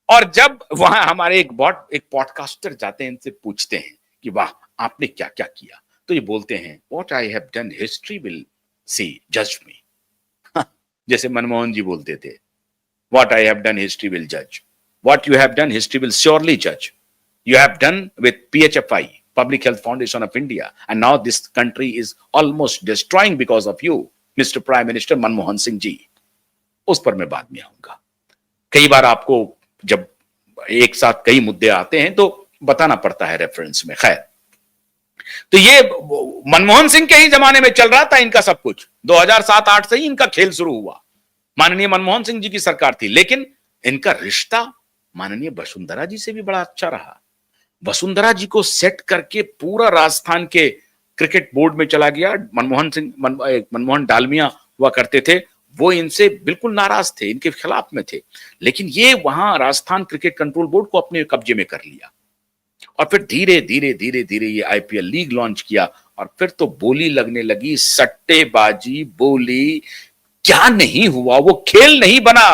और जब वहां हमारे एक पॉडकास्टर जाते हैं, इनसे पूछते हैं कि वाह आपने क्या क्या किया, तो ये बोलते हैं what I have done history will see जज मी। जैसे मनमोहन जी बोलते थे what I have done history will जज, what you have done history will surely जज। You have done with PHFI, Public Health Foundation of India, and now this country is almost destroying because of you, Mr. Prime Minister Manmohan Singh जी। उस पर मैं बाद में आऊंगा। कई बार आपको जब एक साथ कई मुद्दे आते हैं तो बताना पड़ता है रेफरेंस में। खैर, तो ये मनमोहन सिंह के ही जमाने में चल रहा था इनका सब कुछ। 2007-8 से ही इनका खेल शुरू हुआ। माननीय मनमोहन सिंह जी की सरकार थी, लेकिन इनका रिश्ता माननीय वसुंधरा जी से भी बड़ा अच्छा रहा। वसुंधरा जी को सेट करके पूरा राजस्थान के क्रिकेट बोर्ड में चला गया। मनमोहन डालमिया हुआ करते थे, वो इनसे बिल्कुल नाराज थे, इनके खिलाफ में थे, लेकिन ये वहां राजस्थान क्रिकेट कंट्रोल बोर्ड को अपने कब्जे में कर लिया। और फिर धीरे धीरे धीरे धीरे ये आईपीएल लीग लॉन्च किया, और फिर तो बोली लगने लगी, सट्टेबाजी बोली, क्या नहीं हुआ, वो खेल नहीं बना,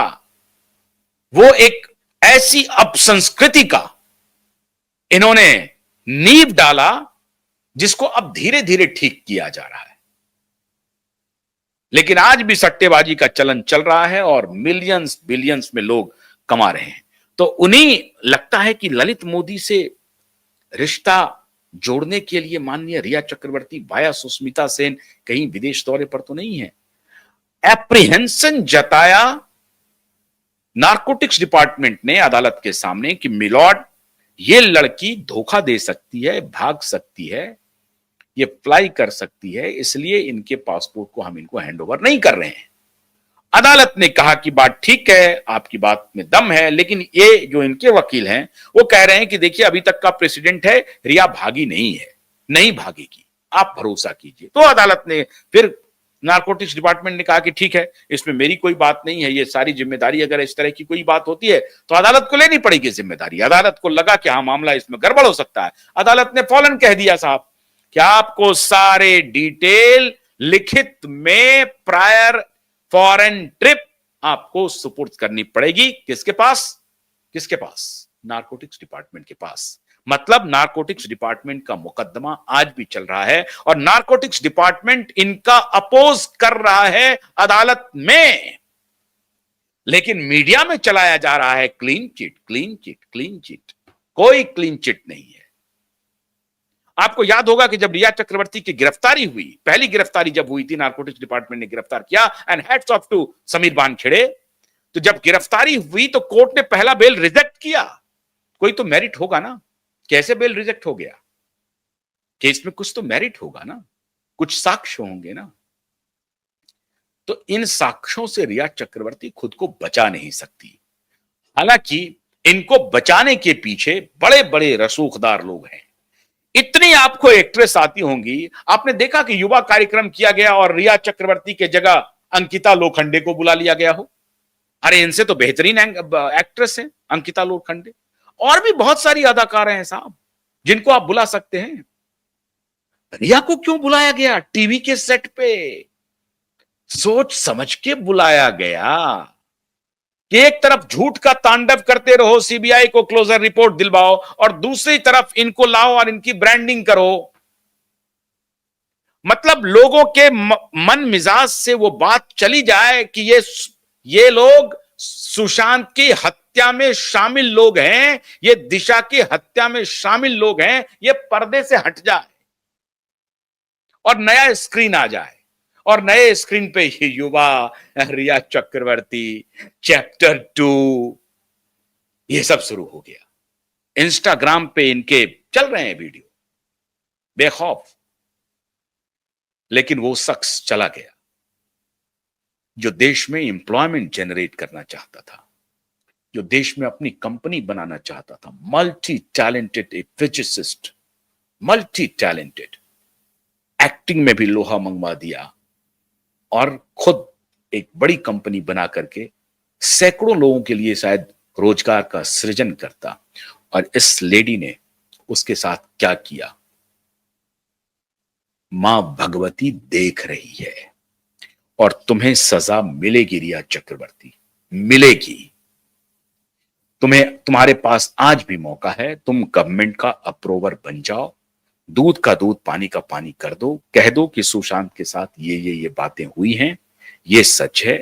वो एक ऐसी अपसंस्कृति का इन्होंने नींव डाला जिसको अब धीरे धीरे ठीक किया जा रहा है। लेकिन आज भी सट्टेबाजी का चलन चल रहा है और मिलियंस बिलियंस में लोग कमा रहे हैं। तो उन्हीं लगता है कि ललित मोदी से रिश्ता जोड़ने के लिए माननीय रिया चक्रवर्ती वाया सुष्मिता सेन कहीं विदेश दौरे पर तो नहीं है। एप्रीहेंशन जताया नारकोटिक्स डिपार्टमेंट ने अदालत के सामने कि मिलॉर्ड, ये लड़की धोखा दे सकती है, भाग सकती है, ये फ्लाई कर सकती है, इसलिए इनके पासपोर्ट को हम इनको हैंडओवर नहीं कर रहे हैं। अदालत ने कहा कि बात ठीक है, आपकी बात में दम है, लेकिन ये जो इनके वकील हैं वो कह रहे हैं कि देखिए अभी तक का प्रेसिडेंट है, रिया भागी नहीं है, नहीं भागेगी, आप भरोसा कीजिए। तो अदालत ने फिर, नारकोटिक्स डिपार्टमेंट ने कहा कि ठीक है, इसमें मेरी कोई बात नहीं है, ये सारी जिम्मेदारी अगर इस तरह की कोई बात होती है तो अदालत को लेनी पड़ेगी जिम्मेदारी। अदालत को लगा कि हाँ मामला इसमें गड़बड़ हो सकता है, अदालत ने फौरन कह दिया साहब कि आपको सारे डिटेल लिखित में प्रायर फॉरेन ट्रिप आपको सुपुर्द करनी पड़ेगी। किसके पास? किसके पास? नारकोटिक्स डिपार्टमेंट के पास। मतलब नारकोटिक्स डिपार्टमेंट का मुकदमा आज भी चल रहा है और नारकोटिक्स डिपार्टमेंट इनका अपोज कर रहा है अदालत में, लेकिन मीडिया में चलाया जा रहा है clean chit, clean chit, clean chit. कोई क्लीन चिट नहीं है। आपको याद होगा कि जब रिया चक्रवर्ती की गिरफ्तारी हुई, पहली गिरफ्तारी जब हुई थी, नारकोटिक्स डिपार्टमेंट ने गिरफ्तार किया, and hats off to Sameer Wankhede. तो जब गिरफ्तारी हुई तो कोर्ट ने पहला बेल रिजेक्ट किया। कोई तो मेरिट होगा ना, कैसे बेल रिजेक्ट हो गया? केस में कुछ तो मेरिट होगा ना, कुछ साक्ष्य होंगे ना। तो इन साक्ष्यों से रिया चक्रवर्ती खुद को बचा नहीं सकती। हालांकि इनको बचाने के पीछे बड़े बड़े रसूखदार लोग हैं। इतनी आपको एक्ट्रेस आती होंगी, आपने देखा कि युवा कार्यक्रम किया गया और रिया चक्रवर्ती के जगह अंकिता लोखंडे को बुला लिया गया हो। अरे इनसे तो बेहतरीन एक्ट्रेस है अंकिता लोखंडे, और भी बहुत सारी अदाकारें हैं साहब जिनको आप बुला सकते हैं। रिया को क्यों बुलाया गया टीवी के सेट पे? सोच समझ के बुलाया गया कि एक तरफ झूठ का तांडव करते रहो, सीबीआई को क्लोजर रिपोर्ट दिलवाओ, और दूसरी तरफ इनको लाओ और इनकी ब्रांडिंग करो। मतलब लोगों के मन मिजाज से वो बात चली जाए कि ये लोग सुशांत की हत्या में शामिल लोग हैं, ये दिशा की हत्या में शामिल लोग हैं, ये पर्दे से हट जाए और नया स्क्रीन आ जाए, और नए स्क्रीन पे ये युवा रिया चक्रवर्ती चैप्टर 2 ये सब शुरू हो गया। इंस्टाग्राम पे इनके चल रहे हैं वीडियो बेखौफ। लेकिन वो शख्स चला गया जो देश में एम्प्लॉयमेंट जनरेट करना चाहता था, जो देश में अपनी कंपनी बनाना चाहता था। मल्टी टैलेंटेड, ए फिजिसिस्ट, मल्टी टैलेंटेड, एक्टिंग में भी लोहा मंगवा दिया और खुद एक बड़ी कंपनी बना करके सैकड़ों लोगों के लिए शायद रोजगार का सृजन करता। और इस लेडी ने उसके साथ क्या किया, मां भगवती देख रही है और तुम्हें सजा मिलेगी रिया चक्रवर्ती, मिलेगी। तुम्हारे पास आज भी मौका है, तुम गवर्नमेंट का अप्रूवर बन जाओ, दूध का दूध पानी का पानी कर दो, कह दो कि सुशांत के साथ ये बातें हुई हैं, ये सच है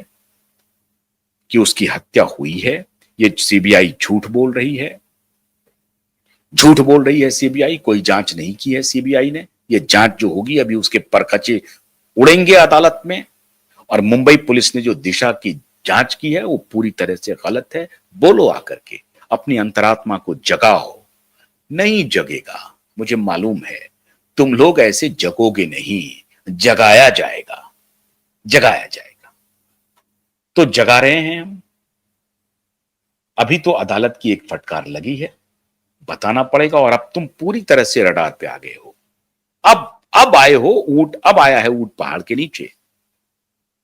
कि उसकी हत्या हुई है, ये सीबीआई झूठ बोल रही है, झूठ बोल रही है सीबीआई, कोई जांच नहीं की है सीबीआई ने, ये जांच जो होगी अभी उसके परखचे उड़ेंगे अदालत में, और मुंबई पुलिस ने जो दिशा की जांच की है वो पूरी तरह से गलत है। बोलो आकर के, अपनी अंतरात्मा को जगाओ। नहीं जगेगा, मुझे मालूम है, तुम लोग ऐसे जगोगे नहीं, जगाया जाएगा, जगाया जाएगा। तो जगा रहे हैं हम। अभी तो अदालत की एक फटकार लगी है, बताना पड़ेगा, और अब तुम पूरी तरह से रडार पे आ गए हो। अब आए हो ऊंट, अब आया है ऊंट पहाड़ के नीचे।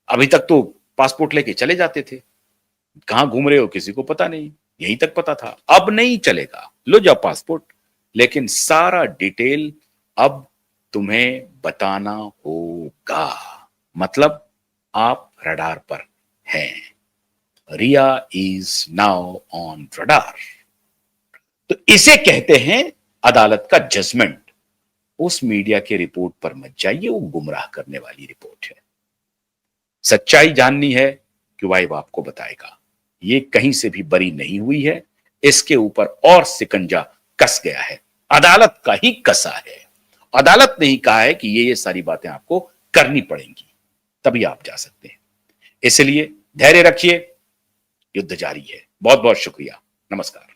अभी तक तो पासपोर्ट लेके चले जाते थे, कहां घूम रहे हो किसी को पता नहीं, यहीं तक पता था। अब नहीं चलेगा, लो जाओ पासपोर्ट, लेकिन सारा डिटेल अब तुम्हें बताना होगा। मतलब आप रडार पर हैं। रिया इज नाउ ऑन रडार। तो इसे कहते हैं अदालत का जजमेंट। उस मीडिया के रिपोर्ट पर मत जाइए, वो गुमराह करने वाली रिपोर्ट है। सच्चाई जाननी है, क्यों आपको बताएगा। ये कहीं से भी बरी नहीं हुई है, इसके ऊपर और सिकंजा कस गया है, अदालत का ही कसा है। अदालत ने ही कहा है कि ये सारी बातें आपको करनी पड़ेंगी, तभी आप जा सकते हैं। इसलिए धैर्य रखिए, युद्ध जारी है। बहुत बहुत शुक्रिया, नमस्कार।